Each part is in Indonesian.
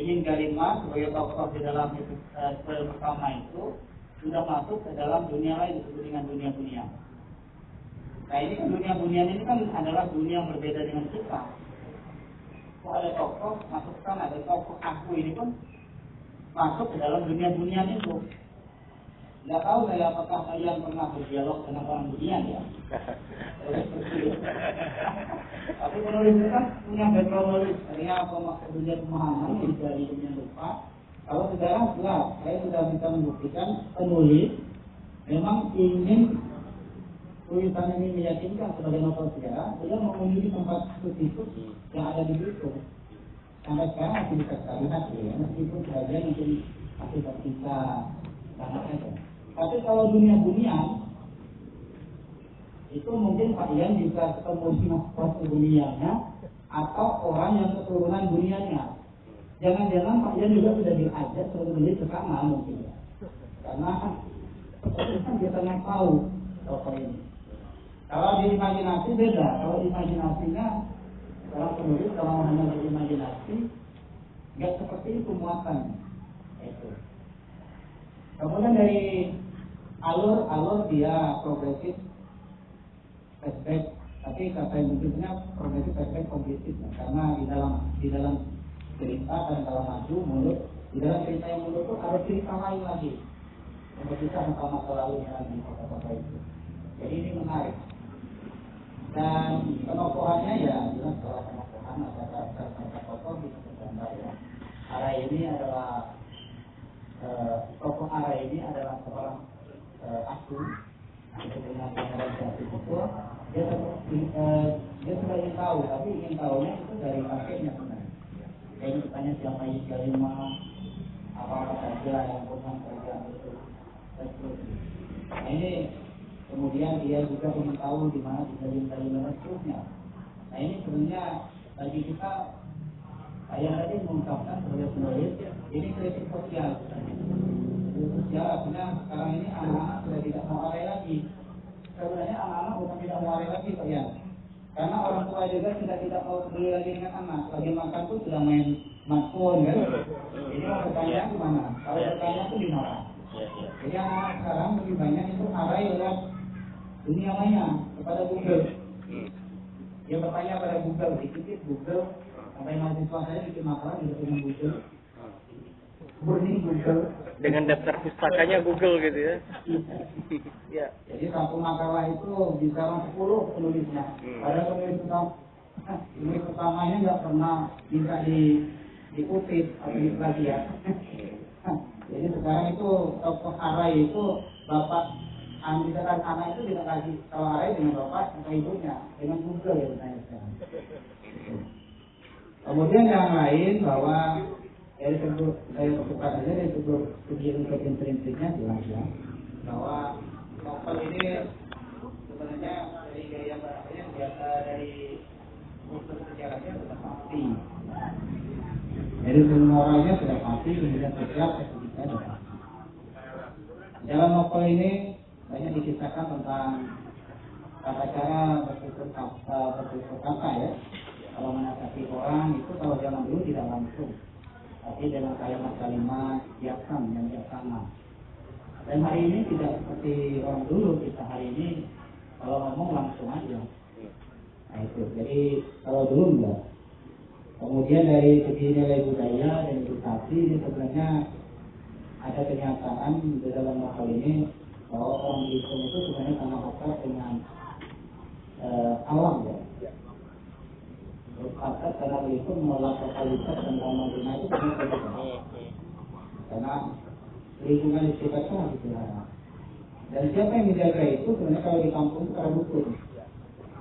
ingin Galimah sebagai tokoh di dalam episode pertama itu sudah masuk ke dalam dunia lain disebut dengan dunia bunian. Nah ini kan dunia bunian ini kan adalah dunia yang berbeda dengan kita. Kok ada tokoh masuk ke sana, ada tokoh aku ini pun masuk ke dalam dunia bunian itu. Nggak tahu saya apakah kalian pernah berdialog dengan orang bunian ya. Tapi penulis itu kan punya background knowledge, artinya apa maksud dunia pemahaman dari dunia lupa. Kalau sekarang jelas, saya sudah bisa membuktikan penulis memang ingin tulisan ini meyakinkan sebagai novel sejarah, dia mengunjungi tempat situs yang ada di situ. Sampai sekarang masih bisa kita lihat ya, meskipun sebagian mungkin masih tersisa banyak saja. Tapi kalau dunia bunian itu mungkin Pak Ian bisa ketemu dengan buniannya atau orang yang keturunan buniannya. Jangan-jangan Pak Ian juga sudah diajak sebelum ke sana mungkin ya. Karena kan biasanya tahu tokoh ini. Kalau di imajinasi beda. Kalau imajinasinya orang penulis kalau hanya berimajinasi nggak seperti itu muatannya. Itu. Kemudian dari alur dia progresif flashback, tapi kata yang berikutnya progresif flashback kompetitif karena di dalam cerita dan dalam maju mulut di dalam cerita yang mulut itu ada cerita lain lagi yang berkisah tentang masa lalu yang di kota-kota itu. Jadi ini menarik dan penokohannya ya jelas kalau penokohan ada karakter tokoh bisa tergambar ya. Ara ini adalah tokoh Ara ini adalah seorang aku dengan generasi itu dia sudah ingin tahu tapi ingin tahunya itu dari kakeknya sebenarnya. Dia ingin bertanya siapa Galimah, apa saja yang punya kerajaan itu dan seterusnya. Nah ini kemudian dia juga ingin tahu di mana Galimah dan seterusnya. Nah ini sebenarnya bagi kita saya tadi mengungkapkan sebagai penulis ini kritik sosial. Sosial artinya sekarang ini anak-anak sudah tidak mau alay lagi. Sebenarnya anak-anak bukan tidak mau alay lagi Pak Ian. Karena orang tua juga tidak mau peduli lagi dengan anak. Lagi makan pun sudah main smartphone kan. Jadi mau bertanya gimana? Kalau bertanya itu dimarah. Jadi anak-anak sekarang lebih banyak itu alay lewat dunia maya kepada Google. Dia bertanya pada Google, dikit Google. Sampai mahasiswa saya bikin makalah dengan Google. Burning Google dengan daftar pustakanya Google gitu ya. Ya. Jadi satu makalah itu bisa 10 penulisnya. Padahal penulis utamanya nggak pernah bisa dikutip atau diplagiat. Jadi sekarang itu tokoh Arai itu bapak misalkan anak itu tidak lagi kalau Arai dengan bapak atau ibunya dengan Google ya saya sekarang. Kemudian yang lain bahwa dari saya sebutkan aja dari segi untuk intrinsipnya jelas ya bahwa novel ini sebenarnya dari gaya bahasanya biasa dari unsur sejarahnya sudah pasti. Dari moralnya sudah pasti, kemudian sosial estetika sudah pasti. Dalam novel ini banyak dikisahkan tentang tata cara bertutur kata ya. Kalau menasihati orang itu kalau zaman dulu tidak langsung, tapi dengan kalimat-kalimat yang bijaksana. Dan hari ini tidak seperti orang dulu, kita hari ini kalau ngomong langsung aja. Nah itu, jadi kalau dulu enggak. Kemudian dari segi nilai budaya dan edukasi ini sebenarnya ada kenyataan di dalam novel ini bahwa orang Belitung itu sebenarnya sangat akrab dengan alam ya. Berpakat karena itu menolak totalitas dan ramah-ramah itu karena lingkungan di sekitarnya harus dipelihara. Dan siapa yang menjaga itu sebenarnya kalau di kampung itu para dukun.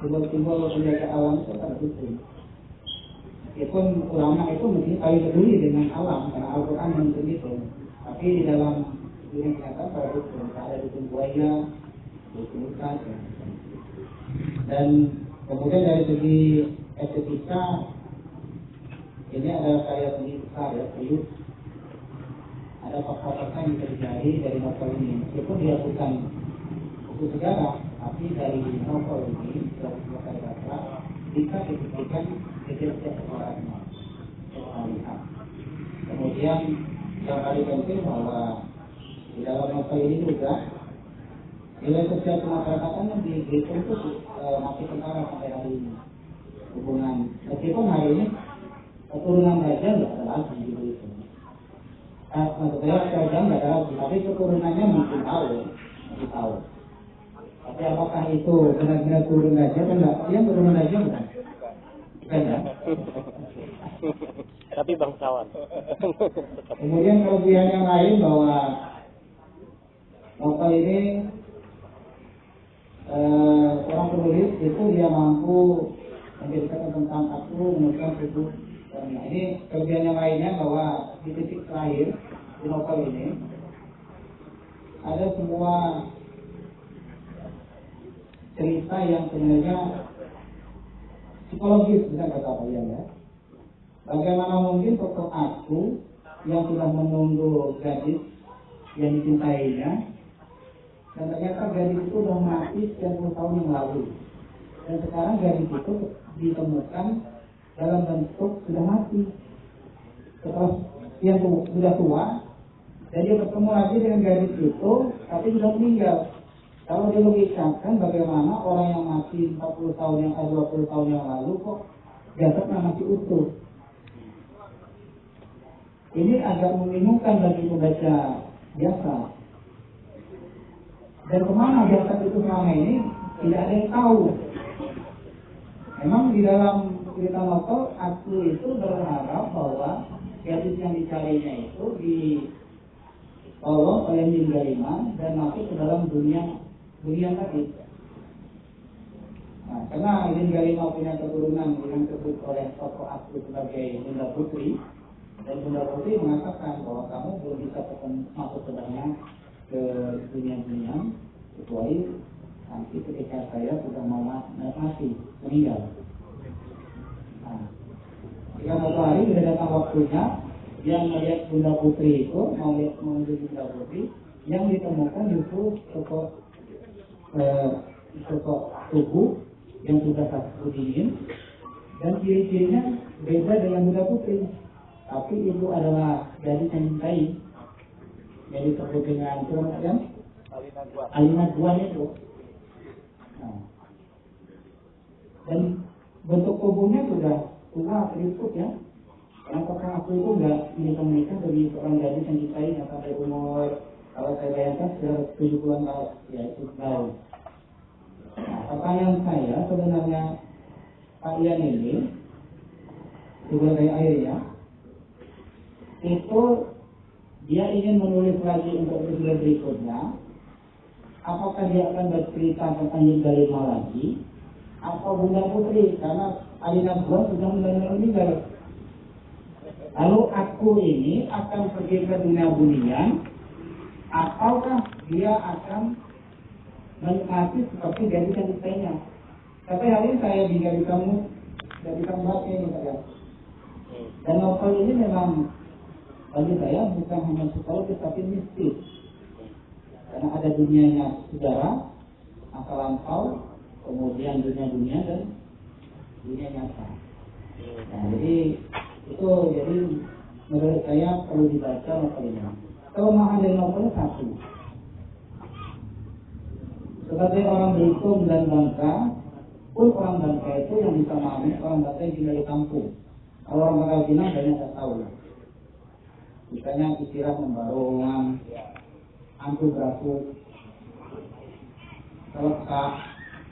Simbol-simbol penjaga alam itu para dukun. Meskipun ulama itu mesti paling peduli dengan alam karena Al-Quran menuntut itu. Tapi di dalam dunia kenyataan para dukun ada dukun buaya, dukun ikan. Dan kemudian dari segi estetika ini adalah karya seni besar ya, serius. Ada fakta-fakta yang bisa dicari dari novel ini. Meskipun dia bukan buku sejarah, tapi dari novel ini dari sebuah karya sastra bisa dibuktikan setiap orangnya. Kita lihat. kemudian yang paling penting bahwa di dalam novel ini juga nilai sosial kemasyarakatan yang dihitung itu masih kentara sampai hari ini. Hubungan meskipun hari ini keturunan raja nggak ada lagi gitu itu. Maksudnya raja nggak ada lagi, tapi keturunannya mungkin tahu. Tapi apakah itu benar-benar turun raja kan nggak? Dia turun raja bukan? Bukan ya? Tapi bangsawan. Kemudian kelebihan yang lain bahwa novel ini orang penulis itu dia mampu menceritakan tentang aku, menemukan tubuh. Nah, ini kelebihan yang lainnya bahwa di titik terakhir di novel ini ada semua cerita yang sebenarnya psikologis, bukan kata kalian ya. Bagaimana mungkin tokoh aku yang sudah menunggu gadis yang dicintainya, dan ternyata gadis itu sudah mati sekian puluh tahun yang lalu, dan sekarang gadis itu ditemukan dalam bentuk sudah mati. Setelah yang sudah tua, dan dia bertemu lagi dengan gadis itu, tapi sudah meninggal. Kalau dilogikakan bagaimana orang yang mati 40 tahun yang 20 tahun yang lalu kok jasadnya masih utuh. Ini agak membingungkan bagi pembaca biasa. Dan kemana jasad itu selama ini tidak ada yang tahu. Memang di dalam cerita novel aku itu berharap bahwa gadis yang dicarinya itu ditolong oleh Jin Galima dan masuk ke dalam dunia tadi. Nah, karena Jin Galima punya keturunan yang disebut oleh tokoh aku sebagai Bunda Putri, dan Bunda Putri mengatakan bahwa kamu belum bisa masuk ke dunia kecuali nanti ketika saya sudah mau mati, meninggal. Nah, jika suatu hari sudah datang waktunya, dia melihat Bunda Putri itu, menuju Bunda Putri, yang ditemukan justru sosok tubuh yang sudah satu dingin, dan ciri-cirinya beda dengan Bunda Putri. Tapi itu adalah gadis yang cintai, yang disebut dengan Alina Guan itu. Nah, dan bentuk tubuhnya sudah tua, keriput ya. Karena tokoh aku itu nggak menikah dari seorang gadis yang cintai yang sampai umur, kalau saya bayangkan sudah 70-an tahun, ya itu tahun. Nah, pertanyaan saya sebenarnya Pak Ian ini sebagai airnya itu dia ingin menulis lagi untuk episode berikutnya. Apakah dia akan bercerita tentang Jin Galima lagi atau Bunda Putri, karena Alina Guan sudah meninggal. Lalu aku ini akan pergi ke dunia bunian, ataukah dia akan menikmati seperti gadis yang ditanya. Tapi hari ini saya tidak bisa membaca ini saya. Dan novel ini memang bagi saya bukan hanya psikologis tapi mistis. Karena ada dunianya sejarah, masa lampau, kemudian dunia dan dunia nyata. Nah, jadi menurut saya perlu dibaca novel ini. Kelemahan dari novelnya satu. Sebagai orang berhukum dan bangsa, pun orang bangsa itu yang bisa memahami orang bangsa yang tinggal di kampung. Kalau orang Pangkal Pinang banyak tak tahu. Misalnya istirahat membarongan, angku beraku, selekak,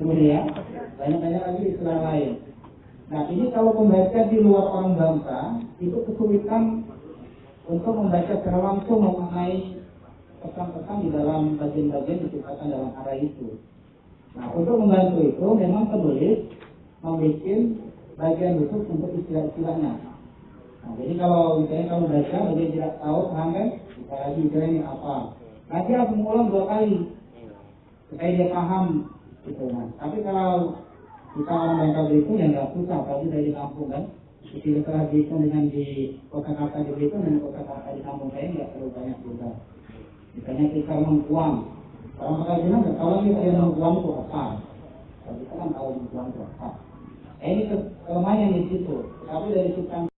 kemudian banyak lagi istilah lain. Nah, ini kalau membaca di luar orang bangsa itu kesulitan untuk membaca secara langsung mengenai pesan-pesan di dalam bagian-bagian diceritakan dalam arah itu. Nah, untuk membantu itu memang penulis membuat bagian khusus untuk istilah-istilahnya. Nah, jadi kalau baca bagian tidak tahu paham kan, kita lagi istilahnya apa. Nanti harus mengulang 2 kali supaya dia paham gitu. Nah, tapi kalau kita orang Bangka Belitung yang nggak susah, apalagi dari kampung kan. Istilah Belitung dengan di kota-kota di Belitung dan kota-kota di kampung saya nggak terlalu banyak juga. Misalnya kita mengkuang, orang Bangka Belitung nggak tahu lagi dia mengkuang itu apa. Kalau kita kan tahu mengkuang itu apa. Ini kelemahan yang di situ. Tapi dari situ